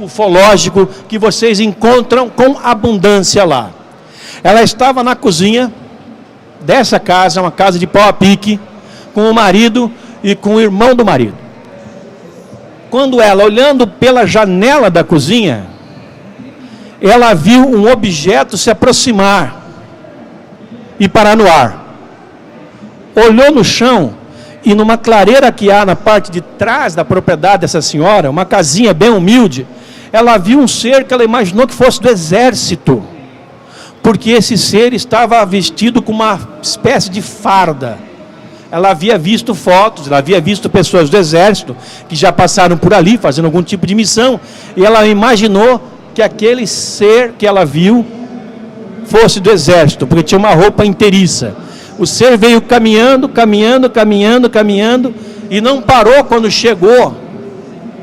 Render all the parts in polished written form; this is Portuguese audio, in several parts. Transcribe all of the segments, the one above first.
ufológico que vocês encontram com abundância lá. Ela estava na cozinha dessa casa, uma casa de pau a pique, com o marido e com o irmão do marido. Quando ela, olhando pela janela da cozinha, ela viu um objeto se aproximar e parar no ar. Olhou no chão e numa clareira que há na parte de trás da propriedade dessa senhora, uma casinha bem humilde, ela viu um ser que ela imaginou que fosse do exército, porque esse ser estava vestido com uma espécie de farda. Ela havia visto fotos, ela havia visto pessoas do exército que já passaram por ali fazendo algum tipo de missão, e ela imaginou que aquele ser que ela viu fosse do exército, porque tinha uma roupa inteiriça. O ser veio caminhando, e não parou quando chegou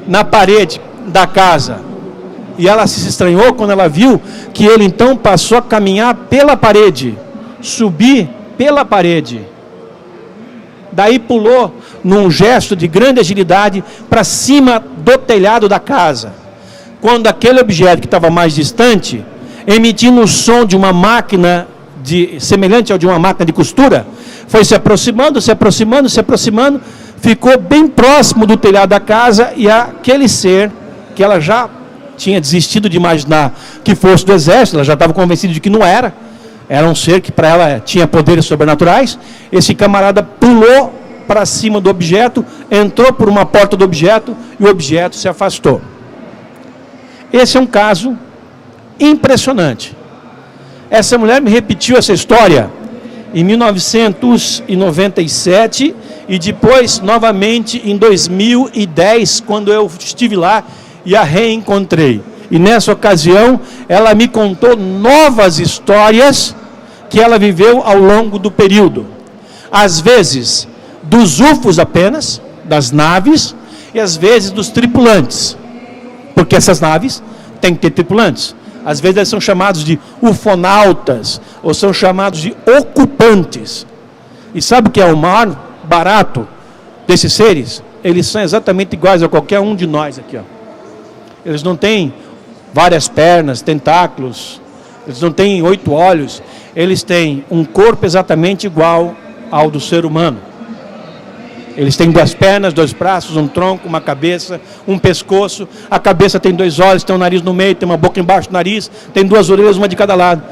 na parede da casa. E ela se estranhou quando ela viu que ele então passou a caminhar pela parede, subir pela parede. Daí pulou, num gesto de grande agilidade, para cima do telhado da casa. Quando aquele objeto que estava mais distante, emitindo o som de uma máquina, semelhante ao de uma máquina de costura, foi se aproximando, ficou bem próximo do telhado da casa, e aquele ser, que ela já tinha desistido de imaginar que fosse do exército, ela já estava convencida de que não era um ser que para ela tinha poderes sobrenaturais. Esse camarada pulou para cima do objeto, entrou por uma porta do objeto, e o objeto se afastou. Esse é um caso impressionante. Essa mulher me repetiu essa história em 1997 e depois novamente em 2010, quando eu estive lá e a reencontrei. E nessa ocasião ela me contou novas histórias que ela viveu ao longo do período. Às vezes dos UFOs apenas, das naves, e às vezes dos tripulantes. Porque essas naves têm que ter tripulantes. Às vezes eles são chamados de ufonautas, ou são chamados de ocupantes. E sabe o que é o maior barato desses seres? Eles são exatamente iguais a qualquer um de nós aqui, ó. Eles não têm várias pernas, tentáculos, eles não têm 8 olhos, eles têm um corpo exatamente igual ao do ser humano. Eles têm 2 pernas, 2 braços, um tronco, uma cabeça, um pescoço. A cabeça tem 2 olhos, tem um nariz no meio, tem uma boca embaixo do nariz, tem 2 orelhas, uma de cada lado.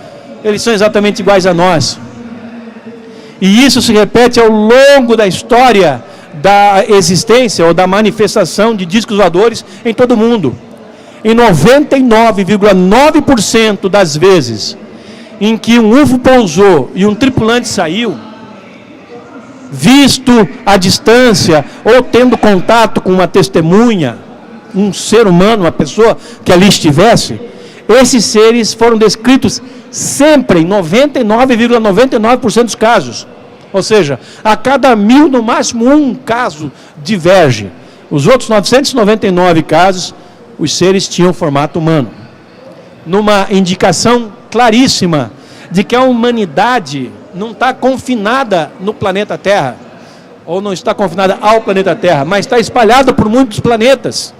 Eles são exatamente iguais a nós. E isso se repete ao longo da história da existência ou da manifestação de discos voadores em todo o mundo. Em 99,9% das vezes em que um UFO pousou e um tripulante saiu, visto à distância ou tendo contato com uma testemunha, um ser humano, uma pessoa que ali estivesse, esses seres foram descritos sempre em 99,99% dos casos. Ou seja, a cada 1000, no máximo, um caso diverge. Os outros 999 casos, os seres tinham formato humano. Numa indicação claríssima de que a humanidade não está confinada no planeta Terra, ou não está confinada ao planeta Terra, mas está espalhada por muitos planetas,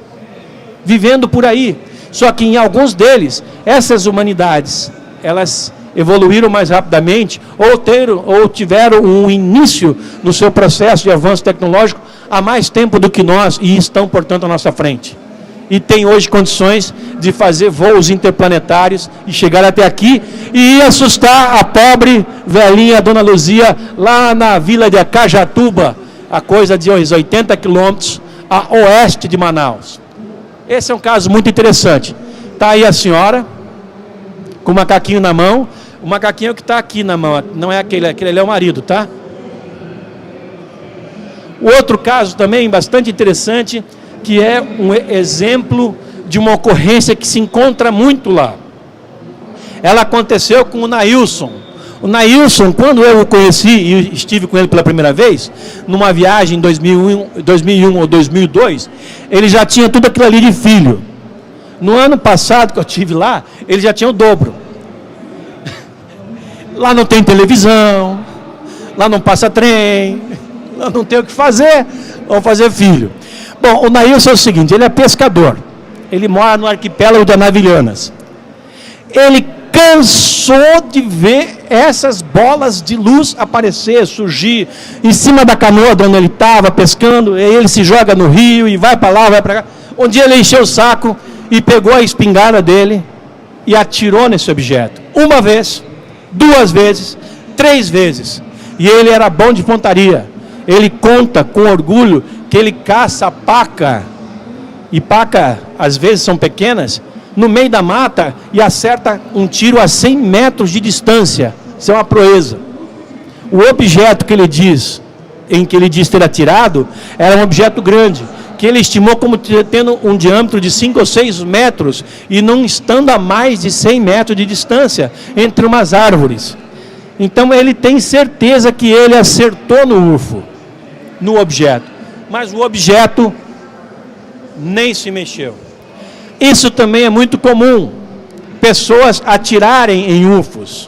vivendo por aí. Só que em alguns deles, essas humanidades, elas evoluíram mais rapidamente, ou tiveram um início no seu processo de avanço tecnológico há mais tempo do que nós, e estão, portanto, à nossa frente. E tem hoje condições de fazer voos interplanetários e chegar até aqui e assustar a pobre velhinha Dona Luzia lá na vila de Acajatuba, a coisa de 80 quilômetros a oeste de Manaus. Esse é um caso muito interessante. Está aí a senhora com o macaquinho na mão. O macaquinho que está aqui na mão, não é aquele ali é o marido, tá? O outro caso também bastante interessante, que é um exemplo de uma ocorrência que se encontra muito lá. Ela aconteceu com o Nailson. O Nailson, quando eu o conheci e estive com ele pela primeira vez, numa viagem em 2001 ou 2002, ele já tinha tudo aquilo ali de filho. No ano passado que eu estive lá, ele já tinha o dobro. Lá não tem televisão, lá não passa trem, lá não tem o que fazer, vamos fazer filho. Bom, o Nailson é o seguinte, ele é pescador. Ele mora no arquipélago de Anavilhanas. Ele cansou de ver essas bolas de luz aparecer, surgir em cima da canoa de onde ele estava pescando. E ele se joga no rio e vai para lá, vai para cá. Um dia ele encheu o saco e pegou a espingarda dele e atirou nesse objeto. Uma vez, 2 vezes, 3 vezes. E ele era bom de pontaria. Ele conta com orgulho que ele caça paca, e paca às vezes são pequenas, no meio da mata e acerta um tiro a 100 metros de distância. Isso é uma proeza. O objeto que ele diz, em que ele diz ter atirado, era um objeto grande, que ele estimou como tendo um diâmetro de 5 ou 6 metros e não estando a mais de 100 metros de distância entre umas árvores. Então ele tem certeza que ele acertou no UFO, no objeto, mas o objeto nem se mexeu. Isso também é muito comum, pessoas atirarem em UFOs.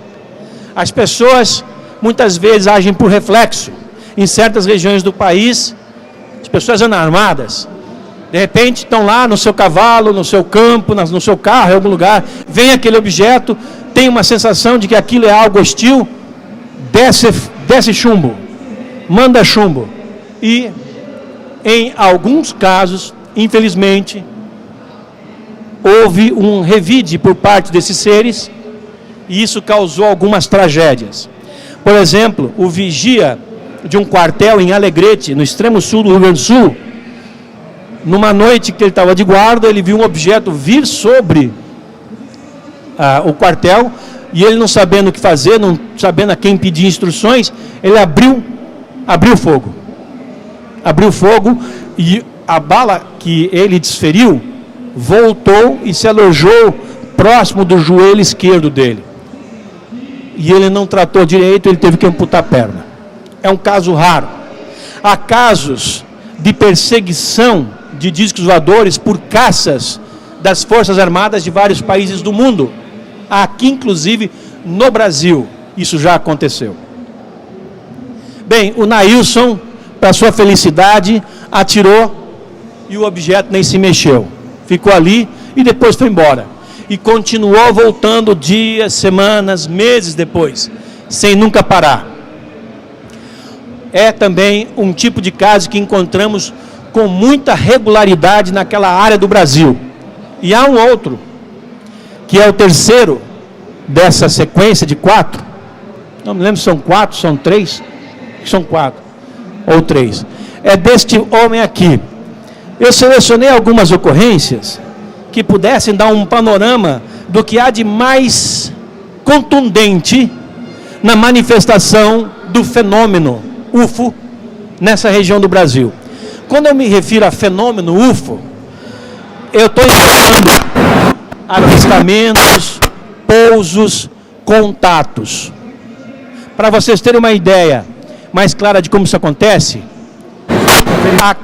As pessoas muitas vezes agem por reflexo. Em certas regiões do país, as pessoas andam armadas. De repente estão lá no seu cavalo, no seu campo, no seu carro, em algum lugar, vem aquele objeto, tem uma sensação de que aquilo é algo hostil, desce chumbo, manda chumbo. E em alguns casos, infelizmente, houve um revide por parte desses seres e isso causou algumas tragédias. Por exemplo, o vigia de um quartel em Alegrete, no extremo sul do Rio Grande do Sul, numa noite que ele estava de guarda, ele viu um objeto vir sobre o quartel e ele, não sabendo o que fazer, não sabendo a quem pedir instruções, ele abriu fogo. Abriu fogo e a bala que ele desferiu voltou e se alojou próximo do joelho esquerdo dele. E ele não tratou direito, ele teve que amputar a perna. É um caso raro. Há casos de perseguição de discos voadores por caças das Forças Armadas de vários países do mundo. Aqui, inclusive, no Brasil, isso já aconteceu. Bem, o Nailson, para sua felicidade, atirou e o objeto nem se mexeu. Ficou ali e depois foi embora. E continuou voltando dias, semanas, meses depois, sem nunca parar. É também um tipo de caso que encontramos com muita regularidade naquela área do Brasil. E há um outro, que é o terceiro dessa sequência de 4. Não me lembro se são 4, são 3. São 4 ou 3. É deste homem aqui. Eu selecionei algumas ocorrências que pudessem dar um panorama do que há de mais contundente na manifestação do fenômeno UFO nessa região do Brasil. Quando eu me refiro a fenômeno UFO, eu estou enxergando avistamentos, pousos, contatos. Para vocês terem uma ideia mais clara de como isso acontece, a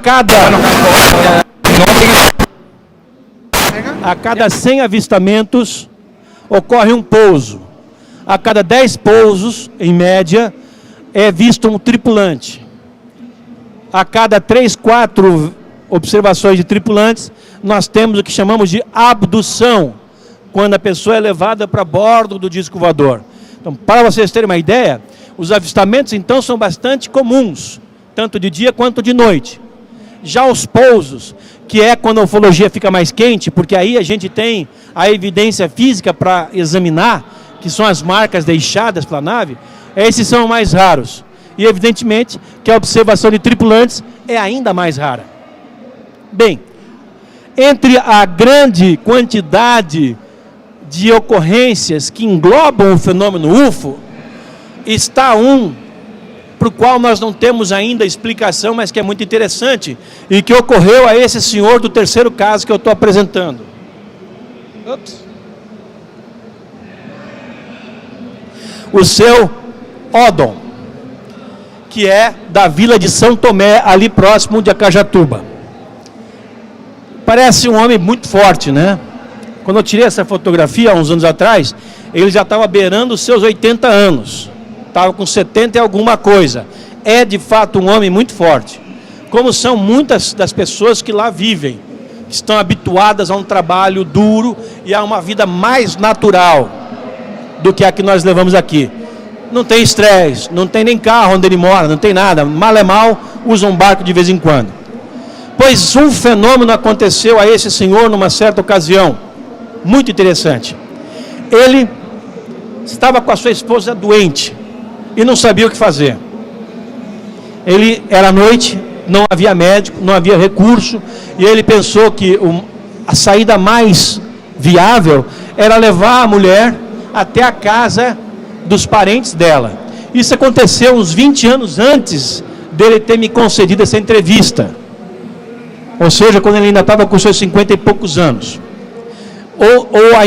cada 100 avistamentos ocorre um pouso. A cada 10 pousos, em média, é visto um tripulante. A cada 3, 4 observações de tripulantes, nós temos o que chamamos de abdução, quando a pessoa é levada para bordo do disco voador. Então, para vocês terem uma ideia, os avistamentos, então, são bastante comuns, tanto de dia quanto de noite. Já os pousos, que é quando a ufologia fica mais quente, porque aí a gente tem a evidência física para examinar, que são as marcas deixadas pela nave, esses são mais raros. E evidentemente que a observação de tripulantes é ainda mais rara. Bem, entre a grande quantidade de ocorrências que englobam o fenômeno UFO, está um para o qual nós não temos ainda explicação, mas que é muito interessante, e que ocorreu a esse senhor do terceiro caso que eu estou apresentando. O seu Odon, que é da vila de São Tomé, ali próximo de Acajatuba. Parece um homem muito forte, né? Quando eu tirei essa fotografia, há uns anos atrás, ele já estava beirando os seus 80 anos. Estava com 70 e alguma coisa. É, de fato, um homem muito forte. Como são muitas das pessoas que lá vivem. que estão habituadas a um trabalho duro e a uma vida mais natural do que a que nós levamos aqui. Não tem estresse, não tem nem carro onde ele mora, não tem nada, mal é mal, usa um barco de vez em quando. Pois um fenômeno aconteceu a esse senhor numa certa ocasião, muito interessante. Ele estava com a sua esposa doente e não sabia o que fazer. Ele era à noite, não havia médico, não havia recurso, e ele pensou que a saída mais viável era levar a mulher até a casa dos parentes dela. Isso aconteceu uns 20 anos antes dele ter me concedido essa entrevista. Ou seja, quando ele ainda estava com seus 50 e poucos anos. Ou